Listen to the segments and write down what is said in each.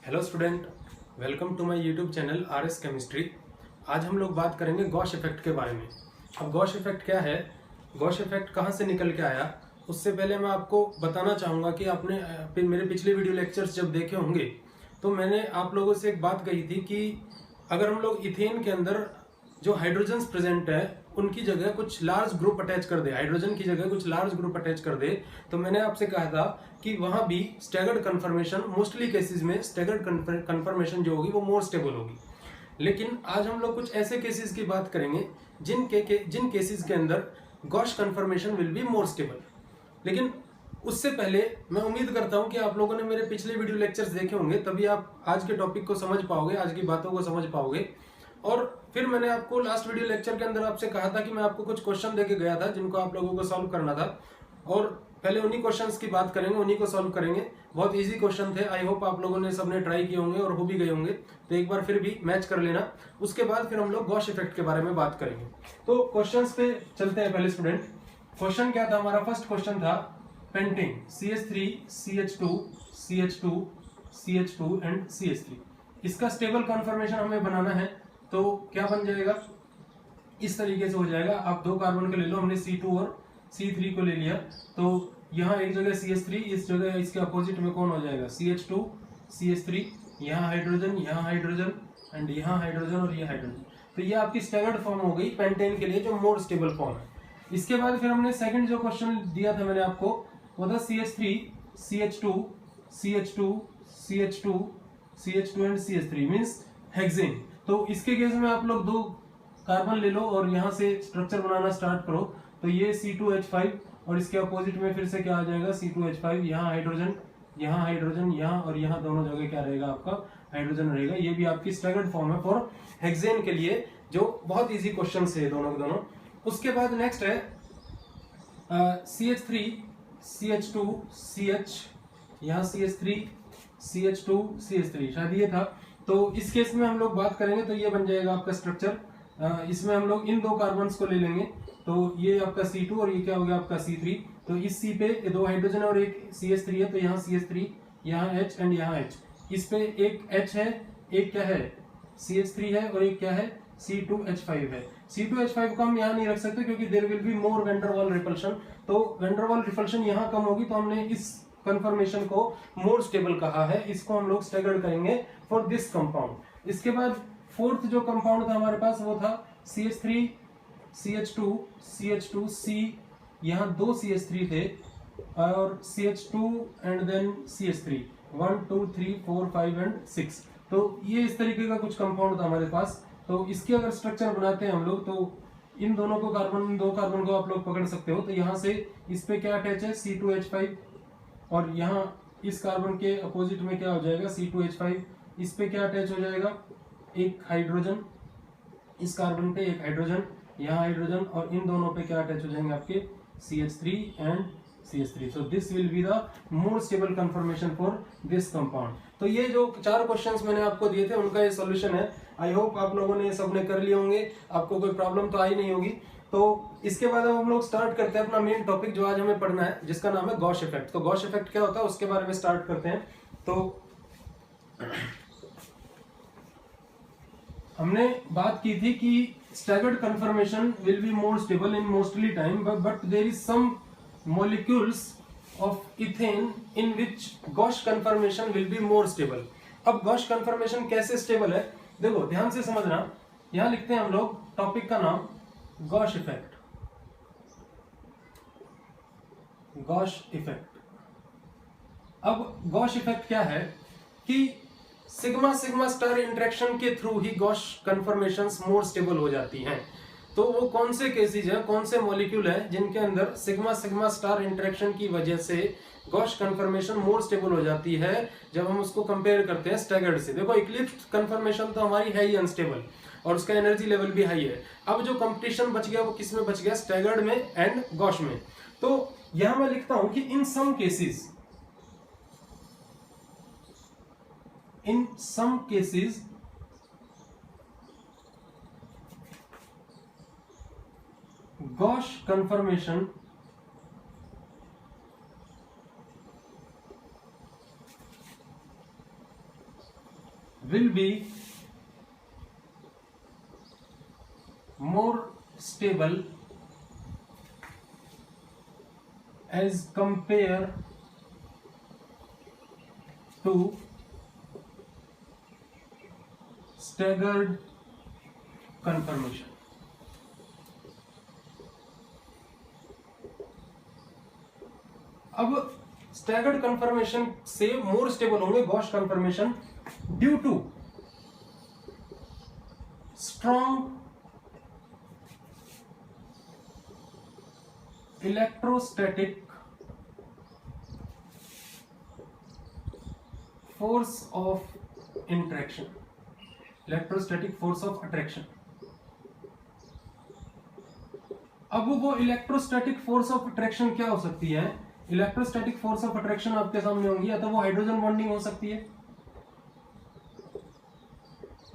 Hello student, welcome to my YouTube channel RS chemistry. आज हम लोग बात करेंगे गॉश इफेक्ट के बारे में। अब गॉश इफेक्ट क्या है, गॉश इफेक्ट कहाँ से निकल के आया, उससे पहले मैं आपको बताना चाहूँगा कि आपने मेरे पिछले वीडियो लेक्चर्स जब देखे होंगे तो मैंने आप लोगों से एक बात कही थी कि अगर हम लोग इथेन के अंदर जो हाइड्रोजन्स प्रेजेंट है उनकी जगह कुछ लार्ज ग्रुप अटैच कर दे, हाइड्रोजन की जगह कुछ लार्ज ग्रुप अटैच कर दे, तो मैंने आपसे कहा था कि वहां भी स्टैगर्ड कन्फर्मेशन, मोस्टली केसेस में स्टैगर्ड कन्फर्मेशन जो होगी वो मोर स्टेबल होगी। लेकिन आज हम लोग कुछ ऐसे केसेस की बात करेंगे जिन केसेस के अंदर gauche conformation will be more stable. लेकिन उससे पहले मैं उम्मीद करता हूं कि आप लोगों ने मेरे पिछले वीडियो लेक्चर्स देखे होंगे, तभी आप आज के टॉपिक को समझ पाओगे, आज की बातों को समझ पाओगे। और फिर मैंने आपको लास्ट वीडियो लेक्चर के अंदर आपसे कहा था कि मैं आपको कुछ क्वेश्चन देके गया था जिनको आप लोगों को सॉल्व करना था, और पहले उन्हीं क्वेश्चंस की बात करेंगे, उन्हीं को सॉल्व करेंगे। बहुत इजी क्वेश्चन थे, आई होप आप लोगों ने सबने ट्राई किए होंगे और हो भी गए होंगे, तो एक बार फिर भी मैच कर लेना। उसके बाद फिर हम लोग गॉश इफेक्ट के बारे में बात करेंगे। तो क्वेश्चंस पे चलते हैं। पहले स्टूडेंट, क्वेश्चन क्या था हमारा? फर्स्ट क्वेश्चन था painting CH3 CH2 CH2 CH2 and CH3। इसका स्टेबल कन्फर्मेशन हमें बनाना है, तो क्या बन जाएगा? इस तरीके से हो जाएगा। आप दो कार्बन के ले लो, हमने C2 और C3 को ले लिया, तो यहाँ एक जगह CH3, इस जगह इसके अपोजिट में कौन हो जाएगा? CH2 CH3, यहाँ हाइड्रोजन एंड यहाँ हाइड्रोजन और ये हाइड्रोजन। तो ये आपकी स्टैगर्ड फॉर्म हो गई पेंटेन के लिए, जो मोर स्टेबल फॉर्म है। इसके बाद फिर हमने सेकंड जो क्वेश्चन दिया था मैंने आपको, वो था CH3 CH2 CH2 CH2 CH2 and CH3 means hexane. तो इसके केस में आप लोग दो कार्बन ले लो और यहाँ से स्ट्रक्चर बनाना स्टार्ट करो। तो ये C2H5 और इसके अपोजिट में फिर से क्या आ जाएगा? C2H5, यहाँ हाइड्रोजन, यहाँ और यहाँ दोनों जगह क्या रहेगा? आपका हाइड्रोजन रहेगा। ये भी आपकी स्टैगर्ड फॉर्म है फॉर हेक्सेन के लिए, जो बहुत इजी क्वेश्चन है दोनों के दोनों। उसके बाद नेक्स्ट है CH3 CH2 CH, यहाँ CH3 CH2 CH3, शायद ये था। तो इस केस में हम लोग बात करेंगे तो ये बन जाएगा आपका स्ट्रक्चर। इसमें हम लोग इन दो कार्बन्स को ले लेंगे, तो ये आपका C2 और ये क्या हो गया? आपका C3। तो इस C पे दो हाइड्रोजन और एक CH3 है, तो यहाँ CH3, यहाँ H एंड यहाँ H। इस पे एक H है, एक क्या है? CH3 है, और एक क्या है? C2H5 है। C2H5 को हम यहाँ नहीं रख सकते क्योंकि there will be more van der Waals repulsion, तो वेंडरवाल रिपल्शन यहाँ कम होगी, तो हमने इस कंफर्मेशन को मोर स्टेबल कहा है। इसको हम लोग स्टैगर्ड करेंगे फॉर दिस कंपाउंड। इसके बाद फोर्थ जो कंपाउंड था हमारे पास वो था CH3 CH2 CH2 C, यहाँ दो CH3 थे, और CH2 and then CH3, 1 2 3 4 5 and 6। तो ये इस तरीके का कुछ कंपाउंड था हमारे पास। तो इसके अगर स्ट्रक्चर बनाते हैं हम लोग, तो इन दोनों को कार्बन, दो कार्बन को आप लोग पकड़ सकते हो। तो यहाँ से इस पे क्या अटैच है? C2H5, और यहाँ इस कार्बन के अपोजिट में क्या हो जाएगा? C2H5। इस पे क्या अटैच हो जाएगा? एक हाइड्रोजन, इस कार्बन पे एक हाइड्रोजन, यहाँ हाइड्रोजन, और इन दोनों पे क्या अटैच हो जाएंगे? आपके CH3 and CH3। So this will be the more stable confirmation for this compound. तो ये जो चार क्वेश्चंस मैंने आपको दिए थे उनका ये सॉल्यूशन है। आई होप आप लोगों ने सबने कर लिए होंगे, आपको कोई प्रॉब्लम तो आई नहीं होगी। तो इसके बाद अब हम लोग स्टार्ट करते हैं अपना मेन टॉपिक जो आज हमें पढ़ना है, जिसका नाम है गॉश इफेक्ट। तो गॉश इफेक्ट क्या होता है उसके बारे में स्टार्ट करते हैं। तो हमने बात की थी कि staggered conformation will be more stable in mostly time, but there is some molecules of ethane in which gauche conformation will be more stable. अब गॉश कन्फर्मेशन कैसे स्टेबल है, देखो ध्यान से समझना। यहां लिखते हैं हम लोग टॉपिक का नाम गॉश इफेक्ट। Gosh effect. अब गॉश इफेक्ट क्या है कि सिग्मा सिग्मा स्टार इंटरेक्शन के थ्रू ही गॉश कन्फर्मेशंस मोर स्टेबल हो जाती हैं। तो वो कौन से केसेज है, कौन से मॉलिक्यूल है जिनके अंदर सिग्मा सिग्मा स्टार इंटरेक्शन की वजह से गॉश कन्फर्मेशन मोर स्टेबल हो जाती है, जब हम उसको कंपेयर करते हैं स्टैगर्ड से। देखो इक्लिप्स कन्फर्मेशन तो हमारी है ही अनस्टेबल, और उसका एनर्जी लेवल भी हाई है। अब जो कंपटीशन बच गया वो किस में बच गया? स्टैगर्ड में एंड गॉश में। तो यहां मैं लिखता हूं कि इन some cases Gauss conformation will be more stable as compared to staggered conformation. अब स्टैगर्ड कन्फर्मेशन से मोर स्टेबल होंगे gauche conformation due to strong electrostatic force of interaction, electrostatic force of attraction. अब वो इलेक्ट्रोस्टैटिक फोर्स ऑफ अट्रैक्शन क्या हो सकती है? Electrostatic force of attraction आपके सामने होंगी, या तो वो हाइड्रोजन बॉन्डिंग हो सकती है,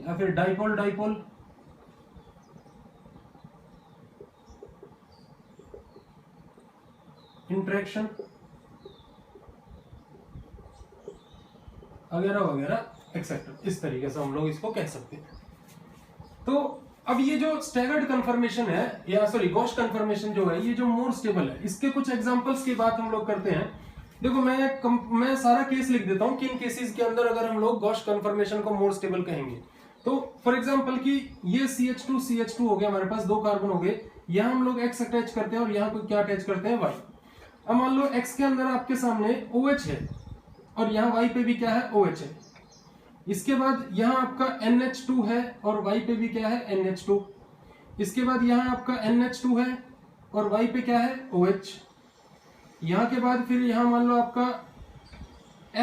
या फिर डाइपोल डाइपोल, इंटरेक्शन वगैरह वगैरह एक्सेट्रा। इस तरीके से हम लोग इसको कह सकते हैं। तो अब ये जो स्टैगर्ड कन्फर्मेशन है, या सॉरी गॉश कन्फर्मेशन जो है, ये जो मोर स्टेबल है, इसके कुछ एग्जांपल्स की बात हम लोग करते हैं। देखो मैं सारा केस लिख देता हूं, किन केसेस के अंदर अगर हम लोग गॉश कन्फर्मेशन को मोर स्टेबल कहेंगे। तो फॉर एग्जांपल कि ये CH2 हो गया, हमारे पास 2 कार्बन हो गए, यहां हम लोग X अटैच करते हैं और यहां को क्या अटैच करते हैं, Y। अब मान लो X के अंदर आपके सामने OH है और यहाँ Y पे भी क्या है, OH है। इसके बाद यहाँ आपका NH2 है और Y पे भी क्या है, NH2। इसके बाद यहाँ आपका NH2 है और Y पे क्या है, OH। यहाँ के बाद फिर यहाँ मान लो आपका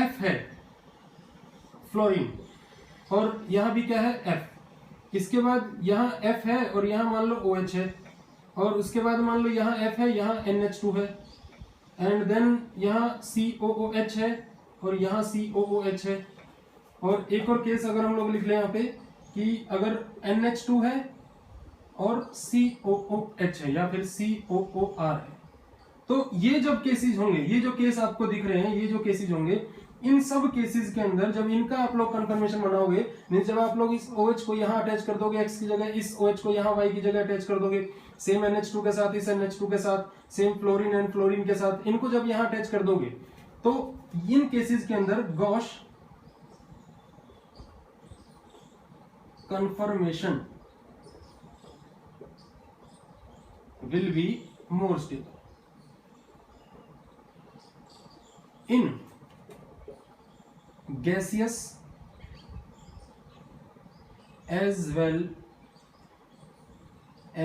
F है, फ्लोरीन, और यहाँ भी क्या है, F। इसके बाद यहाँ F है और यहाँ मान लो OH है, और उसके बाद मान लो यहाँ F है, यहाँ NH2 है, एंड देन यहाँ COOH है और यहाँ COOH है। और एक और केस अगर हम लोग लिख लें यहाँ पे कि अगर NH2 है और COOH है या फिर COOR है, तो ये जब केसेस होंगे, ये जो केस आपको दिख रहे हैं, ये जो केसेस होंगे, इन सब केसेस के अंदर जब इनका आप लोग कंफर्मेशन बनाओगे, मींस जब आप लोग इस OH को यहाँ अटैच कर दोगे X की जगह, इस OH को यहाँ Y की जगह अटैच कर दोगे, सेम NH2 के साथ, इस NH2 के साथ, सेम फ्लोरीन एंड फ्लोरीन के साथ, इनको जब यहाँ अटैच कर दोगे, तो इन केसेस के अंदर gosh conformation will be more stable in gaseous as well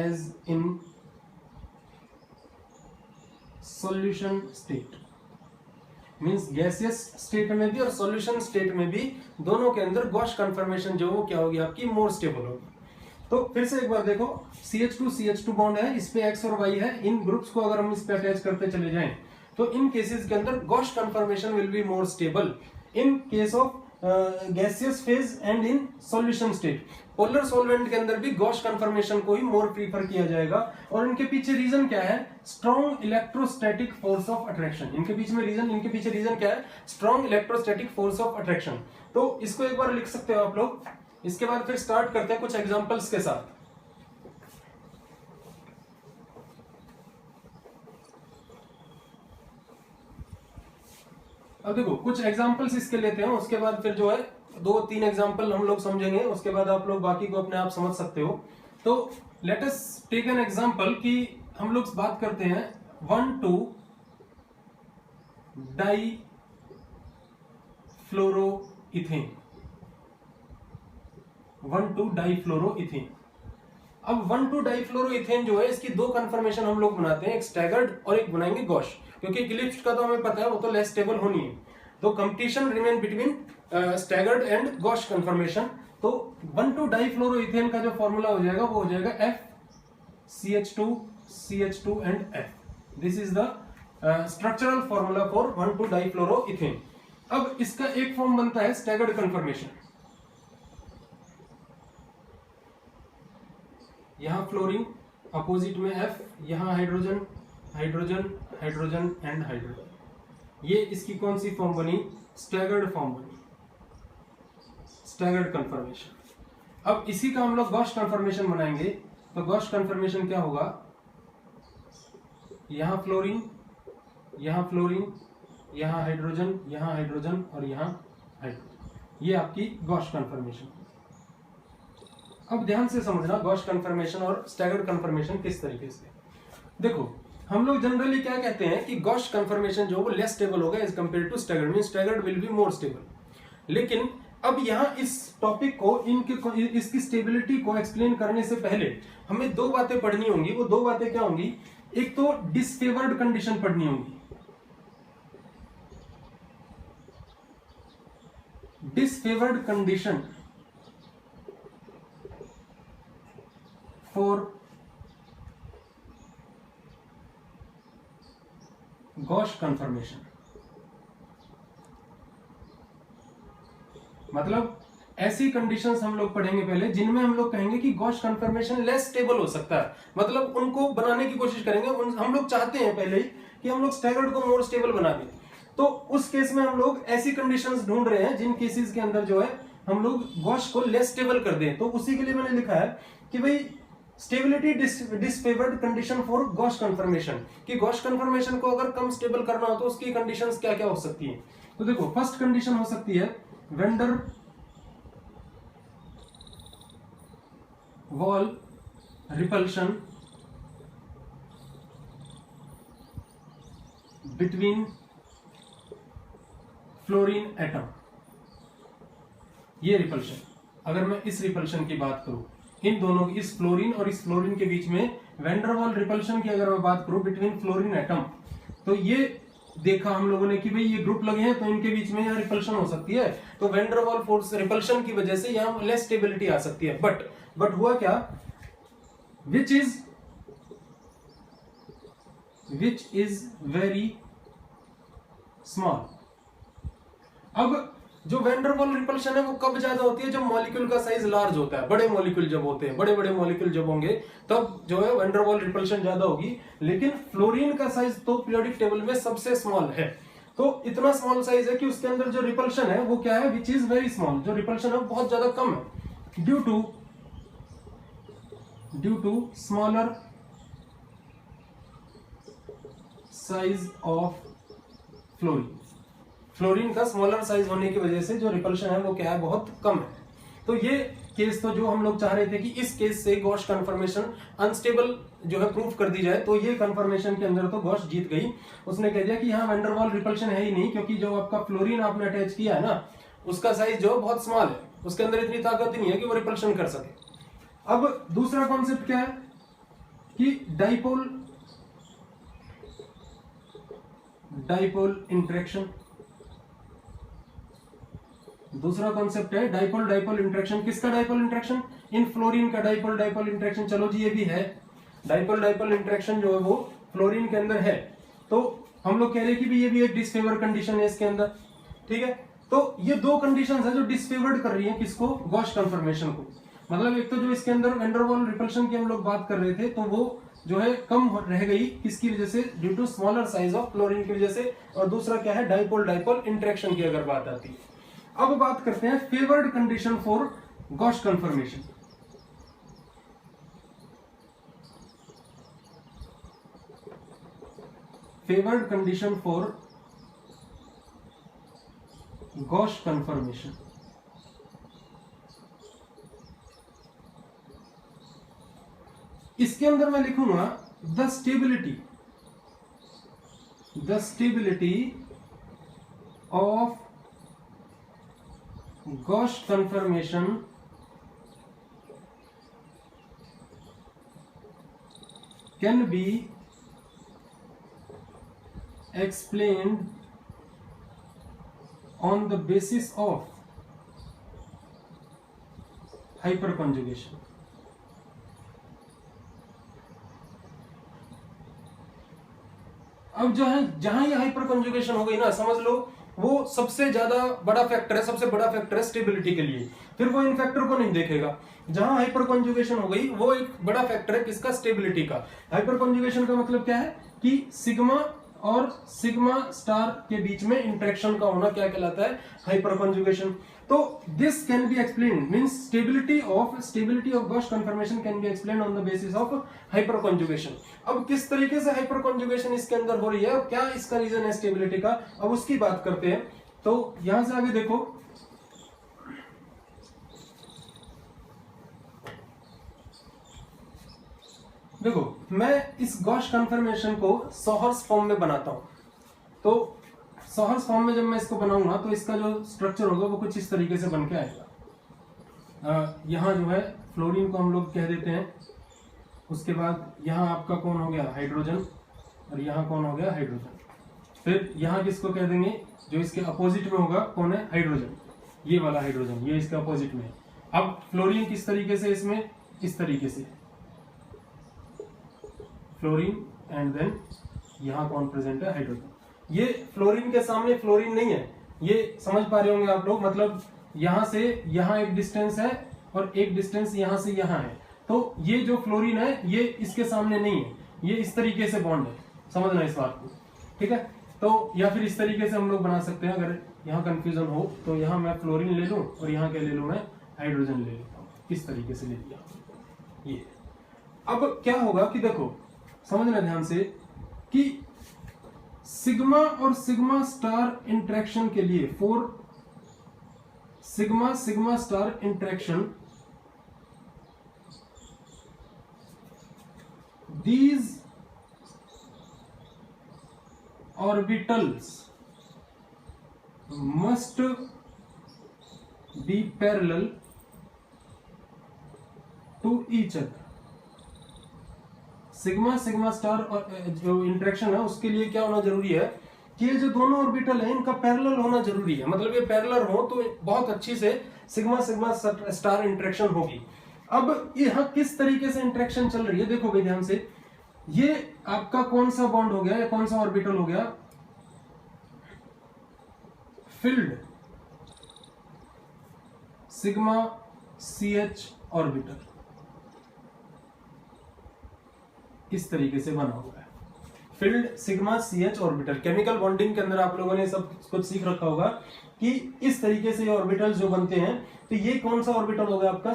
as in solution state। Means gaseous state में भी और सॉल्यूशन स्टेट में भी, दोनों के अंदर गॉश कन्फर्मेशन जो वो क्या होगी आपकी, मोर स्टेबल होगी। तो फिर से एक बार देखो, CH2 बॉन्ड है, इस पे X और Y है, इन ग्रुप्स को अगर हम इस पे अटैच करते चले जाएं, तो इन केसेस के अंदर gauche conformation will be more stable in case of gaseous phase and in solution state. Polar solvent के अंदर भी गॉश कन्फर्मेशन को ही मोर प्रीफर किया जाएगा। और इनके पीछे रीजन क्या है, strong electrostatic force of attraction. इनके पीछे रीजन क्या है, strong electrostatic force of attraction. तो इसको एक बार लिख सकते हो आप लोग। इसके बाद फिर स्टार्ट करते हैं कुछ एग्जांपल्स के साथ। अब देखो कुछ एग्जांपल्स इसके लेते हैं, उसके बाद फिर जो है 2-3 एग्जांपल हम लोग समझेंगे, उसके बाद आप लोग बाकी को अपने आप समझ सकते हो। तो let us take an example कि हम लोग बात करते हैं 1,2-डाईफ्लोरोइथेन। 1,2-डाईफ्लोरोइथेन। अब 1,2-डाईफ्लोरोइथेन जो है, इसकी 2 कन्फर्मेशन हम लोग बनाते हैं, एक स्टैगर्ड और एक बनाएंगे गॉश, क्योंकि इक्लिप्स का तो हमें पता है वो तो लेस स्टेबल होनी है। तो competition remain between staggered and gauche conformation. तो 1,2-डाईफ्लोरोइथेन का जो फॉर्मूला हो जाएगा वो हो जाएगा FCH2 and F। This is the structural formula for one two difluoroethane. अब इसका एक फॉर्म बनता है स्टैगर्ड कन्फर्मेशन। यहां फ्लोरीन, अपोजिट में F, यहां hydrogen hydrogen hydrogen and hydrogen. ये इसकी कौन सी फॉर्म बनी, स्टैगर्ड फॉर्म बनी। Staggered conformation. अब इसी का हम लोग गॉस कन्फर्मेशन बनाएंगे। तो गॉस कन्फर्मेशन क्या होगा, यहां फ्लोरीन, यहां फ्लोरीन, यहां हाइड्रोजन, यहां हाइड्रोजन और यहां हाइड्रोजन, ये आपकी गॉस कन्फर्मेशन। अब ध्यान से समझना गॉस कन्फर्मेशन और स्टैगर्ड कन्फर्मेशन किस तरीके से। देखो हम लोग जनरली क्या कहते हैं कि गॉस कन्फर्मेशन जो वो लेस स्टेबल होगा as compare to staggered, means staggered will be more stable. लेकिन अब यहाँ इस टॉपिक को इसकी स्टेबिलिटी को एक्सप्लेन करने से पहले हमें दो बातें पढ़नी होंगी। वो दो बातें क्या होंगी, एक तो डिसफेवर्ड कंडीशन पढ़नी होगी, डिसफेवर्ड कंडीशन फॉर गॉस कन्फर्मेशन। मतलब ऐसी कंडीशंस हम लोग पढ़ेंगे पहले जिनमें हम लोग कहेंगे कि गॉस कन्फर्मेशन लेस स्टेबल हो सकता है, मतलब उनको बनाने की कोशिश करेंगे। हम लोग चाहते हैं पहले ही कि हम लोग स्टैगर्ड को मोर स्टेबल बना दें, तो उस केस में हम लोग ऐसी कंडीशंस ढूंढ रहे हैं जिन केसेस के अंदर जो है हम लोग गॉस को लेस स्टेबल कर दें। तो उसी के लिए मैंने लिखा है कि भाई stability disfavoured condition for gauche conformation, कि गॉस कन्फर्मेशन को अगर कम स्टेबल करना हो तो उसकी कंडीशंस क्या क्या हो सकती है। तो देखो फर्स्ट कंडीशन हो सकती है vendor wall repulsion between fluorine atom. ये रिपल्शन, अगर मैं इस रिपल्शन की बात करूं, इन दोनों इस फ्लोरीन और इस फ्लोरीन के बीच में वैंडरवाल रिपल्शन की अगर मैं बात करूं बिटवीन फ्लोरीन एटम, तो ये देखा हम लोगों ने कि भाई ये ग्रुप लगे हैं तो इनके बीच में यहाँ रिपल्शन हो सकती है। तो वैंडरवाल फोर्स रिपल्शन की वजह से यहाँ लेस स्टेबिलिटी आ सकती है। बट हुआ क्या, विच इज वेरी स्मॉल। अब जो वैंडरवाल रिपल्शन है वो कब ज्यादा होती है, जब मॉलिक्यूल का साइज लार्ज होता है, बड़े मॉलिक्यूल जब होते हैं, बड़े बड़े मॉलिक्यूल जब होंगे तब जो है वैंडरवाल रिपल्शन ज्यादा होगी। लेकिन फ्लोरीन का साइज तो पीरियोडिक टेबल में सबसे स्मॉल है, तो इतना स्मॉल साइज है कि उसके अंदर जो रिपल्शन है वो क्या है, विच इज वेरी स्मॉल, जो रिपल्शन है बहुत ज्यादा कम है due to smaller size of fluorine. Fluorine का स्मॉलर साइज होने की वजह से जो रिपल्शन है वो क्या है, बहुत कम है। तो ये केस तो जो हम लोग चाह रहे थे कि इस केस से गॉस कन्फर्मेशन अनस्टेबल जो है प्रूफ कर दी जाए, तो ये कन्फर्मेशन के अंदर तो गॉस जीत गई। उसने कह दिया कि यहाँ वैंडरवाल रिपल्शन है ही नहीं, क्योंकि जो आपका फ्लोरीन आपने अटैच किया है ना उसका साइज जो बहुत स्मॉल है, उसके अंदर इतनी ताकत नहीं है कि वो रिपल्शन कर सके। अब दूसरा कॉन्सेप्ट क्या है कि डाइपोल इंटरेक्शन। दूसरा कॉन्सेप्ट है डाइपोल इंटरेक्शन। किसका डाइपोल इंटरेक्शन, इन फ्लोरीन का डाइपोल इंटरेक्शन। चलो जी ये भी है, डाइपोल इंटरेक्शन जो है वो फ्लोरीन के अंदर है। तो हम लोग कह रहे हैं कि भी ये भी एक डिसफेवर कंडीशन है इसके अंदर, ठीक है। तो ये दो कंडीशंस है जो डिसफेवर्ड कर रही है किसको, गॉस कन्फर्मेशन को। मतलब एक तो जो इसके अंदर वैंडरवाल रिपल्शन की हम लोग बात कर रहे थे तो वो जो है कम रह गई, किसकी वजह से, due to smaller size of fluorine की वजह से। और दूसरा क्या है, डाइपोल इंटरेक्शन की अगर बात आती है। अब बात करते हैं favoured condition for gauche conformation. Favoured condition for gauche conformation. इसके अंदर मैं लिखूंगा the stability of gauche conformation can be explained on the basis of hyperconjugation। अब जो है जहां ये हाइपर कंजुगेशन हो गई ना, समझ लो वो सबसे ज्यादा बड़ा फैक्टर है, सबसे बड़ा फैक्टर है स्टेबिलिटी के लिए। फिर वो इन फैक्टर को नहीं देखेगा। जहां हाइपर कंजुगेशन हो गई वो एक बड़ा फैक्टर है किसका, स्टेबिलिटी का। हाइपर कंजुगेशन का मतलब क्या है कि सिग्मा और सिग्मा स्टार के बीच में इंटरेक्शन का होना क्या कहलाता है, हाइपर कॉन्जुगेशन। तो this can be explain means stability of gauche conformation can be explain on the basis of hyperconjugation. अब किस तरीके से हाइपर कॉन्जुगेशन इसके अंदर हो रही है, क्या इसका रीजन है स्टेबिलिटी का, अब उसकी बात करते हैं। तो यहां से आगे देखो मैं इस गॉस कन्फर्मेशन को सोहर्स फॉर्म में बनाता हूं। तो सोहर्स फॉर्म में जब मैं इसको बनाऊंगा तो इसका जो स्ट्रक्चर होगा वो कुछ इस तरीके से बन के आएगा। यहाँ जो है फ्लोरीन को हम लोग कह देते हैं, उसके बाद यहाँ आपका कौन हो गया, हाइड्रोजन, और यहाँ कौन हो गया, हाइड्रोजन। फिर यहाँ किसको कह देंगे, जो इसके अपोजिट में होगा कौन है, हाइड्रोजन, ये वाला हाइड्रोजन, ये इसके अपोजिट में है। अब फ्लोरीन किस तरीके से, इसमें इस तरीके से फ्लोरीन, एंड देन यहाँ कौन प्रेजेंट है, हाइड्रोजन। ये फ्लोरीन के सामने फ्लोरीन नहीं है, ये समझ पा रहे होंगे आप लोग, मतलब यहां से यहां एक डिस्टेंस है और एक डिस्टेंस यहां से यहां है। तो ये जो फ्लोरीन है ये इसके सामने नहीं है, ये इस तरीके से बॉन्ड है, समझना इस बात को, ठीक है। तो या फिर इस तरीके से हम लोग बना सकते हैं, अगर यहाँ कंफ्यूजन हो तो यहाँ मैं फ्लोरीन ले लूं और यहाँ क्या ले लूं, मैं हाइड्रोजन ले लेता हूँ, इस तरीके से ले लिया ये। अब क्या होगा कि देखो समझना ध्यान से कि सिग्मा और सिग्मा स्टार इंटरेक्शन के लिए, for sigma sigma star interaction, these orbitals must be parallel to each other। Sigma sigma star जो इंटरेक्शन है उसके लिए क्या होना जरूरी है कि ये जो दोनों ऑर्बिटल है इनका पैरेलल होना जरूरी है, मतलब ये पैरेलल हो तो बहुत अच्छी से सिग्मा सिग्मा स्टार इंटरेक्शन होगी। अब यह किस तरीके से इंटरेक्शन चल रही है, देखो भाई ध्यान से, ये आपका कौन सा बॉन्ड हो गया या कौन सा ऑर्बिटल हो गया, फिल्ड सिग्मा CH ऑर्बिटल, इस तरीके से बना हुआ है field sigma CH orbital. Chemical bonding के अंदर आप लोगों ने सब कुछ सीख रखा होगा कि इस तरीके से ये ऑर्बिटल जो बनते हैं, तो ये कौन सा ऑर्बिटल होगा आपका,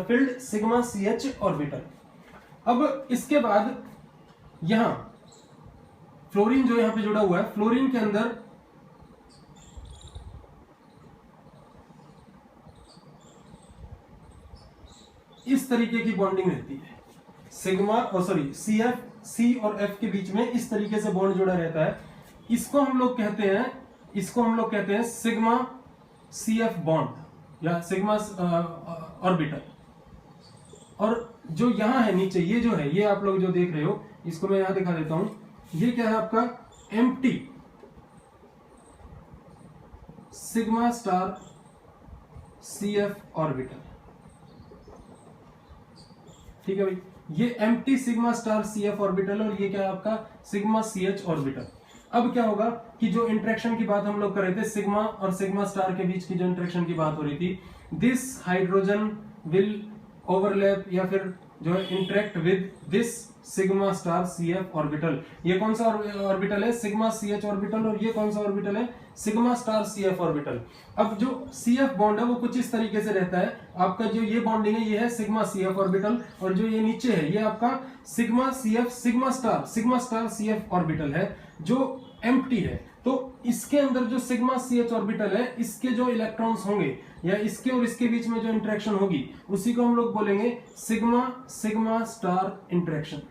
फिल्ड सिग्मा CH ऑर्बिटल। अब इसके बाद यहां फ्लोरीन जो यहां पे जुड़ा हुआ है, फ्लोरीन के अंदर इस तरीके की बॉन्डिंग रहती है, सिग्मा और सॉरी C और F के बीच में इस तरीके से बॉन्ड जुड़ा रहता है। इसको हम लोग कहते हैं सिग्मा CF बॉन्ड या सिग्मा ऑर्बिटल। और जो यहां है नीचे, ये जो है, ये आप लोग जो देख रहे हो, इसको मैं यहां दिखा देता हूं, ये क्या है आपका empty sigma star CF orbital, ठीक है भाई, ये empty sigma star CF orbital और ये क्या है आपका सिग्मा CH ऑर्बिटल। अब क्या होगा कि जो इंटरेक्शन की बात हम लोग कर रहे थे, सिग्मा और सिग्मा स्टार के बीच की जो इंटरेक्शन की बात हो रही थी, दिस हाइड्रोजन विल ओवरलैप या फिर जो है interact with this sigma star CF orbital. ये कौन सा ऑर्बिटल है, सिग्मा CH ऑर्बिटल, और ये कौन सा ऑर्बिटल है, सिग्मा स्टार CF ऑर्बिटल। अब जो CF बॉन्ड है वो कुछ इस तरीके से रहता है, आपका जो ये बॉन्डिंग है ये है सिग्मा CF ऑर्बिटल, और जो ये नीचे है ये आपका sigma CF sigma star CF orbital है जो एम्प्टी है। तो इसके अंदर जो सिग्मा CH ऑर्बिटल है, इसके जो इलेक्ट्रॉन्स होंगे या इसके और इसके बीच में जो इंटरेक्शन होगी उसी को हम लोग बोलेंगे sigma sigma star interaction.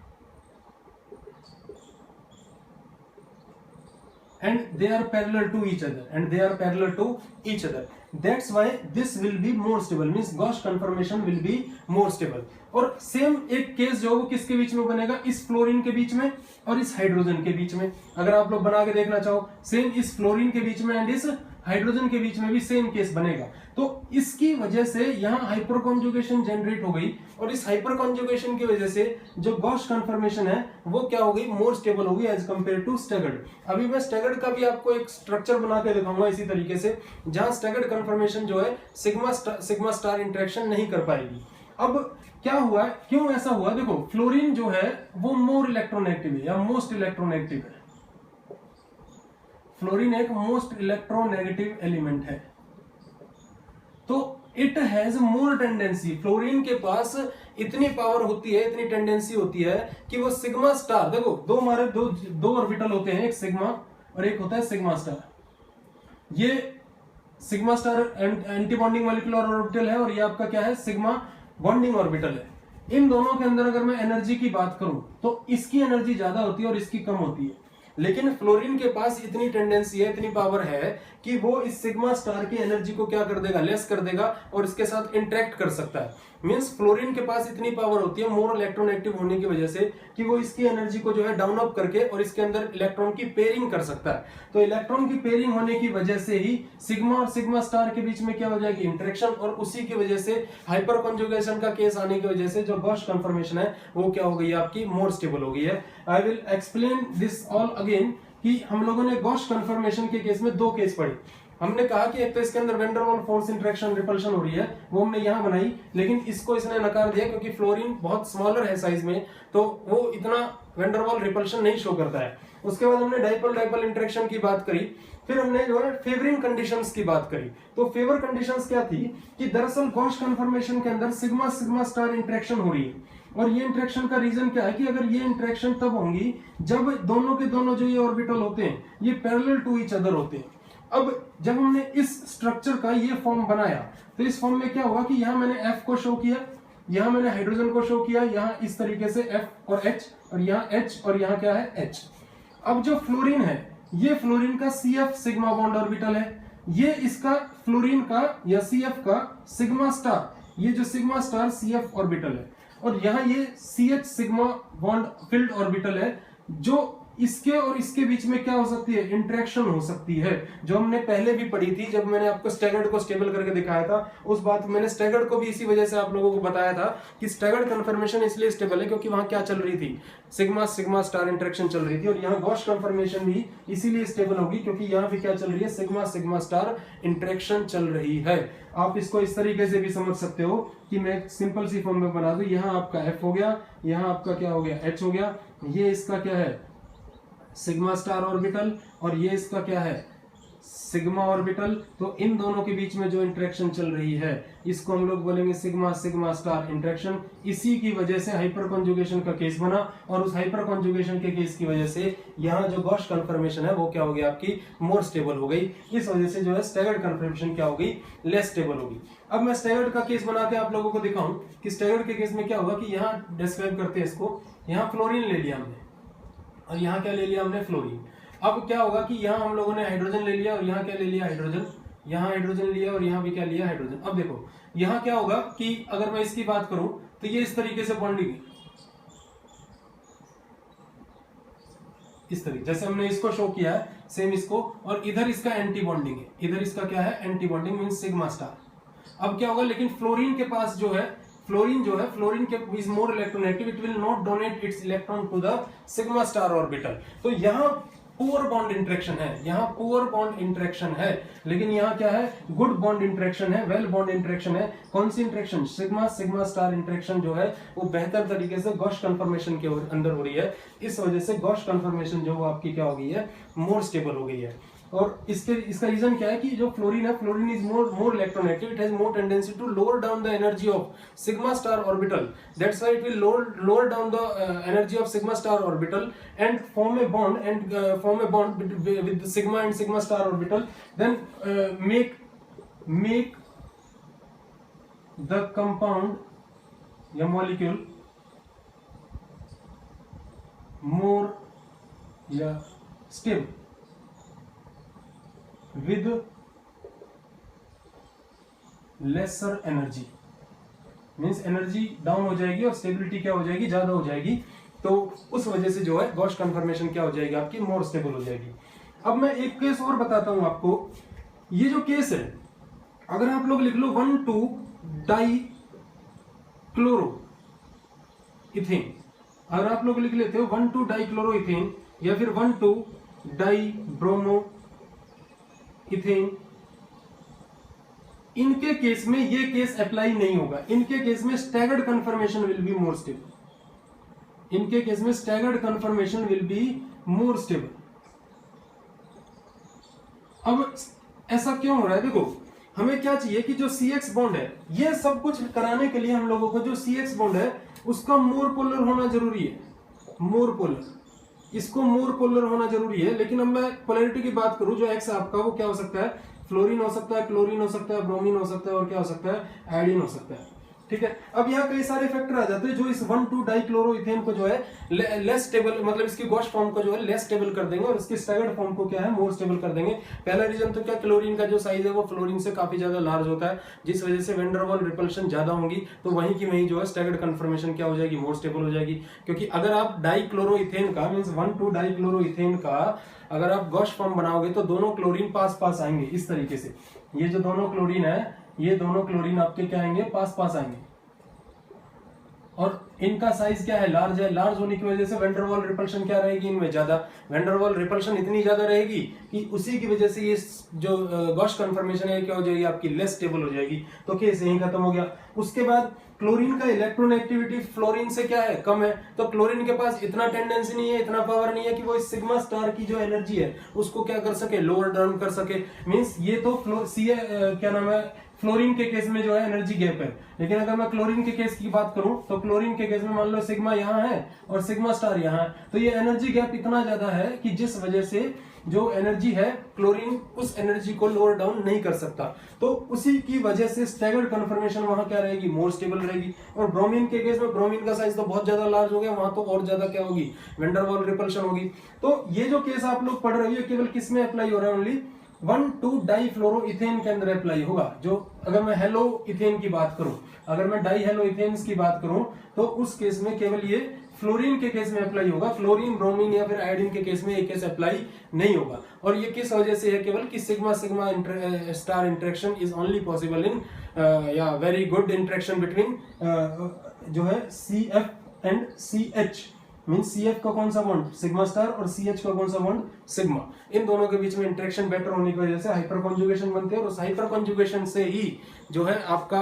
And they are parallel to each other, that's why this will be more stable, means Gauss conformation will be more stable। और सेम एक केस जो वो किसके बीच में बनेगा, इस फ्लोरीन के बीच में और इस हाइड्रोजन के बीच में। अगर आप लोग बना के देखना चाहो, सेम इस फ्लोरीन के बीच में एंड इस हाइड्रोजन के बीच में भी सेम केस बनेगा। तो इसकी वजह से यहाँ हाइपर कॉन्जुगेशन जनरेट हो गई, और इस हाइपर कॉन्जुगेशन की वजह से जो गॉस कन्फर्मेशन है वो क्या हो गई, मोर स्टेबल होगी एज कंपेयर टू स्टैगर्ड। अभी मैं स्टैगर्ड का भी आपको एक स्ट्रक्चर बना के दिखाऊंगा इसी तरीके से, जहां स्टैगर्ड कन्फर्मेशन जो है सिग्मा स्टार इंटरेक्शन नहीं कर पाएगी। अब क्या हुआ, क्यों ऐसा हुआ, देखो फ्लोरीन जो है वो मोर इलेक्ट्रोनेगेटिव है या मोस्ट इलेक्ट्रोनेगेटिव है, फ्लोरीन एक मोस्ट इलेक्ट्रोनेगेटिव एलिमेंट है, तो it has more tendency, fluorine के पास इतनी पावर होती है, इतनी टेंडेंसी होती है कि वो सिग्मा स्टार, देखो दो हमारे दो ऑर्बिटल होते हैं, एक सिग्मा और एक होता है सिग्मा स्टार। ये sigma star anti bonding molecular orbital है और ये आपका क्या है, सिग्मा बॉन्डिंग ऑर्बिटल है। इन दोनों के अंदर अगर मैं एनर्जी की बात करूं तो इसकी एनर्जी ज्यादा होती है और इसकी कम होती है, लेकिन फ्लोरीन के पास इतनी टेंडेंसी है, इतनी पावर है कि वो इस सिग्मा स्टार की एनर्जी को क्या कर देगा, लेस कर देगा और इसके साथ इंटरेक्ट कर सकता है। मींस फ्लोरीन के पास इतनी पावर होती है मोर इलेक्ट्रोनेगेटिव होने की वजह से कि वो इसकी एनर्जी को जो है डाउन अप करके और इसके अंदर इलेक्ट्रॉन की पेयरिंग कर सकता है। तो इलेक्ट्रॉन की पेयरिंग होने की वजह से ही सिग्मा और सिग्मा स्टार के बीच में क्या हो जाएगी, इंटरेक्शन, और उसी की वजह से हाइपर कॉन्जुगेशन का केस आने की वजह से जो गॉस कन्फर्मेशन है वो क्या हो गई है, आपकी मोर स्टेबल हो गई है। I will explain this all again कि हम लोगों ने गॉस कन्फर्मेशन के केस में दो केस पढ़े। हमने कहा कि एक तो इसके अंदर van der Waals force interaction repulsion हो रही है, वो हमने यहां बनाई, लेकिन इसको इसने नकार दिया क्योंकि फ्लोरीन बहुत स्मॉलर है साइज में, तो वो इतना वैन डेर वाल्स रिपल्शन नहीं शो करता है। उसके बाद हमने डाइपोल डाइपोल इंटरेक्शन की बात करी, फिर हमने जो है फेवरिंग कंडीशंस की बात करी। तो फेवर कंडीशंस क्या थी कि दरअसल गॉस कन्फर्मेशन के अंदर सिग्मा सिग्मा स्टार इंटरेक्शन हो रही है, और ये इंटरेक्शन का रीजन क्या है कि अगर ये इंटरेक्शन तब होंगी जब दोनों के दोनों जो ये ऑर्बिटल होते हैं ये पैरेलल टू ईच अदर होते हैं। अब जब हमने इस स्ट्रक्चर का ये फॉर्म बनाया तो इस फॉर्म में क्या हुआ कि यहां मैंने F को शो किया, यहां मैंने हाइड्रोजन को शो किया, यहां इस तरीके से F और H, और यहां H और यहां क्या है H। अब जो फ्लोरीन है ये फ्लोरीन का CF सिग्मा बॉन्ड ऑर्बिटल है, ये इसका फ्लोरीन का या CF का सिग्मा स्टार, ये जो सिग्मा स्टार CF ऑर्बिटल है, और यहां ये CH sigma bond field orbital है, जो इसके और इसके बीच में क्या हो सकती है, इंटरेक्शन हो सकती है, जो हमने पहले भी पढ़ी थी जब मैंने आपको स्टैगर्ड को स्टेबल करके दिखाया था। उस बात मैंने स्टैगर्ड को भी इसी वजह से आप लोगों को बताया था कि स्टैगर्ड कन्फर्मेशन इसलिए स्टेबल है क्योंकि वहां क्या चल रही थी, सिग्मा सिग्मा स्टार इंटरेक्शन चल रही थी, और यहाँ गॉस कन्फर्मेशन भी इसीलिए स्टेबल होगी क्योंकि यहाँ भी क्या चल रही है, सिग्मा सिग्मा स्टार इंटरेक्शन चल रही है। आप इसको इस तरीके से भी समझ सकते हो कि मैं सिंपल सी फॉर्म में बना दूं, यहाँ आपका F हो गया, यहाँ आपका क्या हो गया, H हो गया, ये इसका क्या है, सिग्मा स्टार ऑर्बिटल, और ये इसका क्या है, सिग्मा ऑर्बिटल। तो इन दोनों के बीच में जो इंटरेक्शन चल रही है इसको हम लोग बोलेंगे सिग्मा सिग्मा स्टार इंटरेक्शन। इसी की वजह से हाइपर कॉन्जुगेशन का केस बना, और उस हाइपर कॉन्जुगेशन के केस की वजह से यहाँ जो गॉस कन्फर्मेशन है वो क्या हो गई, आपकी मोर स्टेबल हो गई। इस वजह से जो है स्टैगर्ड कन्फर्मेशन क्या हो गई, लेस स्टेबल होगी। अब मैं स्टैगर्ड का केस बना के आप लोगों को दिखाऊं कि स्टैगर्ड के केस में क्या होगा कि यहाँ डिस्क्राइब करते हैं इसको, यहाँ फ्लोरीन ले लिया हमने और यहाँ क्या ले लिया हमने, फ्लोरीन। अब क्या होगा कि यहाँ हम लोगों ने हाइड्रोजन ले लिया और यहाँ क्या ले लिया, हाइड्रोजन, यहाँ हाइड्रोजन लिया और यहाँ भी क्या लिया, हाइड्रोजन। अब देखो यहाँ क्या होगा कि अगर मैं इसकी बात करूं तो ये इस तरीके से बॉन्डिंग, इस तरीके जैसे हमने इसको शो किया है सेम इसको, और इधर इसका एंटी बॉन्डिंग है, इधर इसका क्या है, anti bonding means sigma star. अब क्या होगा, लेकिन फ्लोरीन के पास जो है, फ्लोरीन के is more electronegative, it will not donate its electron to the sigma star orbital. तो यहाँ पुअर बॉन्ड इंटरेक्शन है, यहाँ पुअर बॉन्ड इंटरेक्शन है, लेकिन यहाँ क्या है, गुड बॉन्ड इंटरेक्शन है, वेल बॉन्ड इंटरेक्शन है। कौन सी interaction, sigma sigma star interaction जो है वो बेहतर तरीके से गॉस कन्फर्मेशन के अंदर हो रही है। इस वजह से गॉस कन्फर्मेशन जो वो आपकी क्या हो गई है, मोर स्टेबल हो गई है। और इसका रीजन क्या है कि जो फ्लोरीन है, fluorine is more electronegative, it has more tendency to lower down the energy of sigma star orbital, that's why it will lower down the energy of sigma star orbital and form a bond with sigma and sigma star orbital, then make the compound या molecule more या stable with lesser energy, means energy down हो जाएगी और stability क्या हो जाएगी, ज्यादा हो जाएगी। तो उस वजह से जो है गॉस कन्फर्मेशन क्या हो जाएगी, आपकी मोर स्टेबल हो जाएगी। अब मैं एक केस और बताता हूं आपको। ये जो केस है, अगर आप लोग लिख लो 1,2-डाई क्लोरो इथेन, अगर आप लोग लिख लेते हो 1,2-डाई क्लोरो इथेन या फिर 1,2-डाई ब्रोमो इथेन, इनके केस में ये केस अप्लाई नहीं होगा। इनके केस में staggered conformation will be more stable, इनके केस में staggered conformation will be more stable. अब ऐसा क्यों हो रहा है? देखो हमें क्या चाहिए कि जो CX बॉन्ड है, ये सब कुछ कराने के लिए हम लोगों को जो CX बॉन्ड है उसका मोर पोलर होना जरूरी है। मोर पोलर, इसको मोर पोलर होना जरूरी है। लेकिन अब मैं पोलैरिटी की बात करूं, जो X आपका वो क्या हो सकता है? फ्लोरीन हो सकता है, क्लोरीन हो सकता है, ब्रोमीन हो सकता है, और क्या हो सकता है? आयोडीन हो सकता है। ठीक है, अब यहाँ कई सारे फैक्टर आ जाते हैं जो इस 1,2-डाइक्लोरोइथेन को जो है लेस स्टेबल, मतलब इसकी गॉश फॉर्म को जो है लेस स्टेबल कर देंगे और इसकी स्टैगर्ड फॉर्म को क्या है? मोर स्टेबल कर देंगे। पहला रीजन तो क्या, क्लोरीन का जो साइज है वो फ्लोरीन से काफी ज्यादा लार्ज होता है, जिस वजह से वैन डर वाल रिपल्शन ज्यादा होंगी, तो वहीं की वहीं जो है स्टैगर्ड कन्फर्मेशन क्या हो जाएगी? मोर स्टेबल हो जाएगी। क्योंकि अगर आप डाइक्लोरोइथेन का मींस 1,2-डाइक्लोरोइथेन का अगर आप गॉश फॉर्म बनाओगे तो दोनों क्लोरीन पास पास आएंगे इस तरीके से। ये जो दोनों क्लोरीन है, ये दोनों क्लोरीन आपके क्या आएंगे? पास पास आएंगे, और इनका साइज क्या है? लार्ज है। लार्ज होने की वजह से वैन डर वाल रिपल्शन क्या रहेगी? इनमें ज्यादा। वैन डर वाल रिपल्शन इतनी ज्यादा रहेगी कि उसी की वजह से ये जो गॉश कन्फर्मेशन है क्या हो जाएगी? आपकी लेस स्टेबल हो जाएगी। तो केस यही खत्म हो गया। उसके बाद क्लोरीन का इलेक्ट्रोनेगेटिविटी फ्लोरीन से क्या है? कम है। तो क्लोरीन के पास इतना टेंडेंसी नहीं है, इतना पावर नहीं है कि वो इस सिग्मा स्टार की जो एनर्जी है उसको क्या कर सके? लोअर डाउन कर सके। मींस ये तो क्या नाम है, फ्लोरीन के केस में जो है एनर्जी गैप है। लेकिन अगर मैं क्लोरीन के केस की बात करूं तो क्लोरीन के केस में मान लो सिग्मा यहाँ है और सिग्मा स्टार यहाँ है, तो ये एनर्जी गैप इतना ज्यादा है कि जिस वजह से जो एनर्जी है क्लोरीन उस एनर्जी को लोअर डाउन नहीं कर सकता। तो उसी की वजह से स्टैगर्ड कन्फर्मेशन वहां क्या रहेगी? मोर स्टेबल रहेगी। और ब्रोमीन के केस में ब्रोमीन का साइज तो बहुत ज्यादा लार्ज हो गया, वहां तो और ज्यादा क्या होगी? वैन डर वाल रिपल्शन होगी। तो ये जो केस आप लोग पढ़ रहे हो ये केवल किस में अप्लाई हो रहा है? ओनली 1,2-डाइफ्लोरोइथेन के अंदर अप्लाई होगा। जो अगर मैं हेलो इथेन की बात करूं, अगर मैं डाई हेलो इथेन्स की बात करूं तो उस केस में केवल ये फ्लोरीन के केस में अप्लाई होगा। फ्लोरीन, ब्रोमीन या फिर आयोडीन के केस में ये केस अप्लाई नहीं होगा। और ये किस वजह से है? केवल कि sigma sigma star interaction is only possible in या वेरी गुड इंटरेक्शन बिटवीन जो है CF and CH। Means CF का कौन सा बॉन्ड? सिग्मा स्टार, और CH का कौन सा बॉन्ड? सिग्मा। इन दोनों के बीच में इंटरेक्शन बेटर होने की वजह से हाइपर कॉन्जुगेशन बनते हैं, और उस हाइपर कॉन्जुगेशन से ही जो है आपका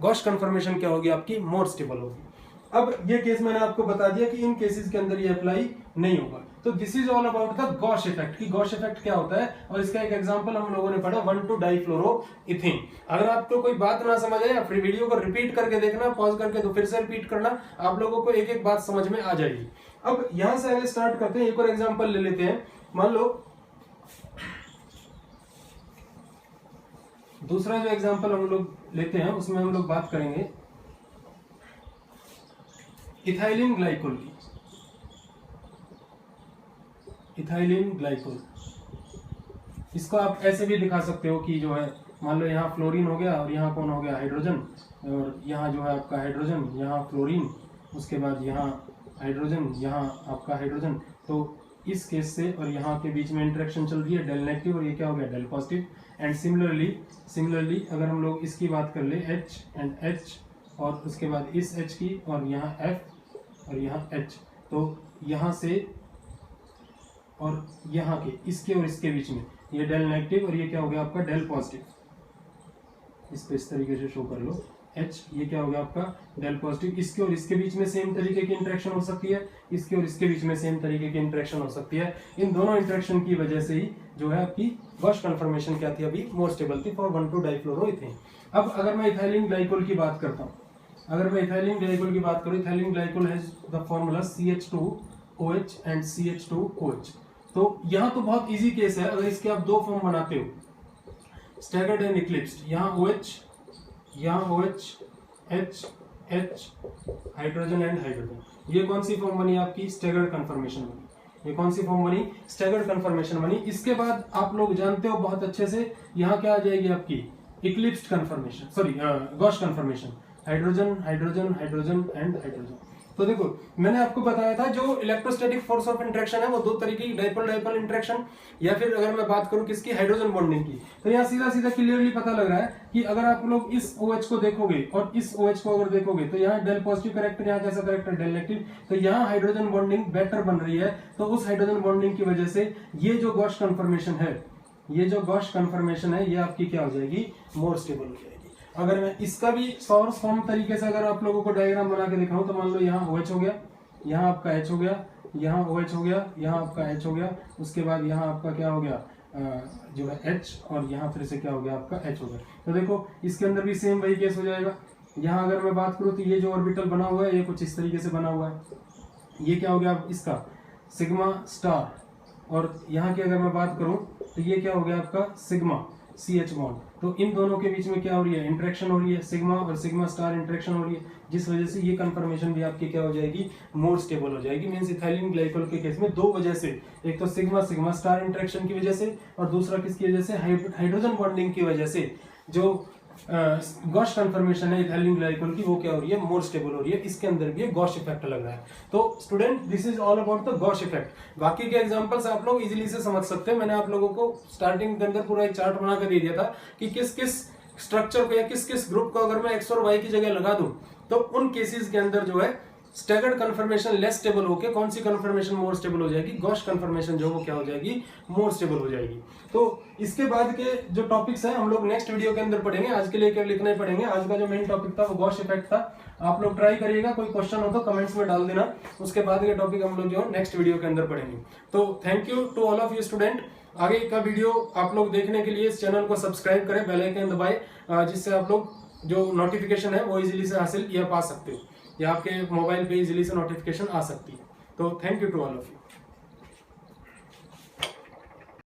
गॉश कन्फर्मेशन क्या होगी? आपकी मोर स्टेबल होगी। अब ये केस मैंने आपको बता दिया कि इन केसेस के अंदर ये अप्लाई नहीं होगा। तो this is all about the gosh effect कि गॉश इफेक्ट क्या होता है, और इसका एक एग्जांपल हम लोगों ने पढ़ा 1,2-डाइफ्लोरोइथेन। अगर आपको कोई बात ना समझ आए, फिर वीडियो को रिपीट करके देखना, पॉज करके तो फिर से रिपीट करना, आप लोगों को एक एक बात समझ में आ जाएगी। अब यहां से आगे स्टार्ट करते हैं, एक और एग्जाम्पल ले लेते हैं। मान लो दूसरा जो एग्जाम्पल हम लोग लेते हैं उसमें हम लोग बात करेंगे इथाइलिन ग्लाइकोल की। इथाइलिन ग्लाइकोल, इसको आप ऐसे भी दिखा सकते हो कि जो है मान लो यहाँ फ्लोरीन हो गया और यहाँ कौन हो गया? हाइड्रोजन, और यहाँ जो है आपका हाइड्रोजन, यहाँ फ्लोरीन, उसके बाद यहाँ हाइड्रोजन, यहाँ आपका हाइड्रोजन। तो इस केस से और यहाँ के बीच में इंटरेक्शन चल रही है डेल नेगेटिव, और ये क्या हो गया? Del positive. एंड सिमिलरली अगर हम लोग इसकी बात कर ले H एंड H, और उसके बाद इस H की, और यहाँ F और यहाँ H, तो यहाँ से और यहाँ के इसके और इसके बीच में ये डेल नेगेटिव, और ये क्या हो गया आपका? Del positive. इसको इस तरीके से शो कर लो H, ये क्या हो गया आपका? Del positive. इसके और इसके बीच में सेम तरीके की इंटरेक्शन हो सकती है, इसके और इसके बीच में सेम तरीके की इंटरेक्शन हो सकती है। इन दोनों इंटरेक्शन की वजह से ही जो है आपकी गॉश कन्फर्मेशन क्या थी? अभी मोर स्टेबल थी फॉर 1,2-डाइफ्लोरोइथेन। अब अगर मैं इथाइलिन ग्लाइकोल की बात करता हूँ, अगर मैं इथाइलिन ग्लाइकोल की बात करूँ, ethylene glycol has the formula CH2OH and CH2OH। तो यहाँ तो बहुत इजी केस है। अगर इसके आप दो फॉर्म बनाते हो, स्टैगर्ड एंड इक्लिप्स्ड, यहाँ OH, यहाँ OH, H, H, hydrogen and hydrogen, ये कौन सी फॉर्म बनी आपकी? स्टैगर्ड कन्फर्मेशन बनी। ये कौन सी फॉर्म बनी? स्टैगर्ड कन्फर्मेशन बनी। इसके बाद आप लोग जानते हो बहुत अच्छे से, यहाँ क्या आ जाएगी आपकी? Eclipsed conformation, sorry gauche conformation, hydrogen hydrogen hydrogen and hydrogen. तो देखो मैंने आपको बताया था जो इलेक्ट्रोस्टैटिक फोर्स ऑफ इंटरेक्शन है वो दो तरीके की, डाइपोल डाइपोल इंटरेक्शन, या फिर अगर मैं बात करूं किसकी? हाइड्रोजन बॉन्डिंग की। तो यहाँ सीधा सीधा क्लियरली पता लग रहा है कि अगर आप लोग इस OH को देखोगे और इस OH को अगर देखोगे तो यहाँ डेल पॉजिटिव करेक्टर, यहाँ कैसा करेक्टर? Del negative. तो यहाँ हाइड्रोजन बॉन्डिंग बेटर बन रही है, तो उस हाइड्रोजन बॉन्डिंग की वजह से ये जो गॉश कन्फर्मेशन है, ये जो गॉश कन्फर्मेशन है ये आपकी क्या हो जाएगी? मोर स्टेबल हो जाएगी। अगर मैं इसका भी सोर्स फॉर्म तरीके से अगर आप लोगों को डायग्राम बना के दिखाऊं तो मान लो यहाँ OH हो गया, यहाँ आपका H हो गया, यहाँ OH हो गया, यहाँ आपका H हो गया, उसके बाद यहाँ आपका क्या हो गया? जो है H, और यहाँ फिर से क्या हो गया आपका H हो गया। तो देखो इसके अंदर भी सेम वही केस हो जाएगा। यहाँ अगर मैं बात करूँ तो ये जो ऑर्बिटल बना हुआ है ये कुछ इस तरीके से बना हुआ है, ये क्या हो गया इसका सिग्मा स्टार, और यहाँ की अगर मैं बात करूँ तो ये क्या हो गया आपका सिग्मा CH बॉन्ड। तो इन दोनों के बीच में क्या हो रही है, इंटरेक्शन हो रही है, सिग्मा और सिग्मा स्टार इंटरेक्शन हो रही है, जिस वजह से ये कन्फर्मेशन भी आपकी क्या हो जाएगी, मोर स्टेबल हो जाएगी। मींस इथाइलिन ग्लाइकोल के केस में दो वजह से, एक तो सिग्मा सिग्मा स्टार इंटरेक्शन की वजह से, और दूसरा किसकी वजह से, हाइड्रोजन बॉन्डिंग की वजह से जो गॉश कन्फर्मेशन है इथाइलिन ग्लाइकोल की, वो क्या हो रही है, मोर स्टेबल हो रही है। इसके अंदर भी गॉश इफेक्ट लग रहा है। तो student this is all about the gosh effect. बाकी के एग्जांपल्स आप लोग इजीली से समझ सकते हैं। मैंने आप लोगों को स्टार्टिंग के अंदर पूरा एक चार्ट बना कर दे दिया था कि किस किस स्ट्रक्चर को या किस किस ग्रुप को अगर मैं एक्स और वाई की जगह लगा दूं तो उन केसेस के अंदर जो है स्टैगर्ड कन्फर्मेशन लेस स्टेबल होकर कौन सी कन्फर्मेशन मोर स्टेबल हो जाएगी, गॉश कन्फर्मेशन जो वो क्या हो जाएगी, मोर स्टेबल हो जाएगी। तो इसके बाद के जो टॉपिक्स हैं हम लोग नेक्स्ट वीडियो के अंदर पढ़ेंगे। आज के लिए क्या लिखना ही पड़ेंगे। आज का जो मेन टॉपिक था वो गॉश इफेक्ट था। आप लोग ट्राई करिएगा, कोई क्वेश्चन हो तो कमेंट्स में डाल देना। उसके बाद के टॉपिक हम लोग जो है नेक्स्ट वीडियो के अंदर पढ़ेंगे। तो thank you to all of you student. आगे का वीडियो आप लोग देखने के लिए इस चैनल को सब्सक्राइब करें, बेल आइकन दबाएं, जिससे आप लोग जो नोटिफिकेशन है वो इजीली से हासिल या पा सकते हो, या आपके मोबाइल पे इजीली से नोटिफिकेशन आ सकती है। तो thank you to all of you.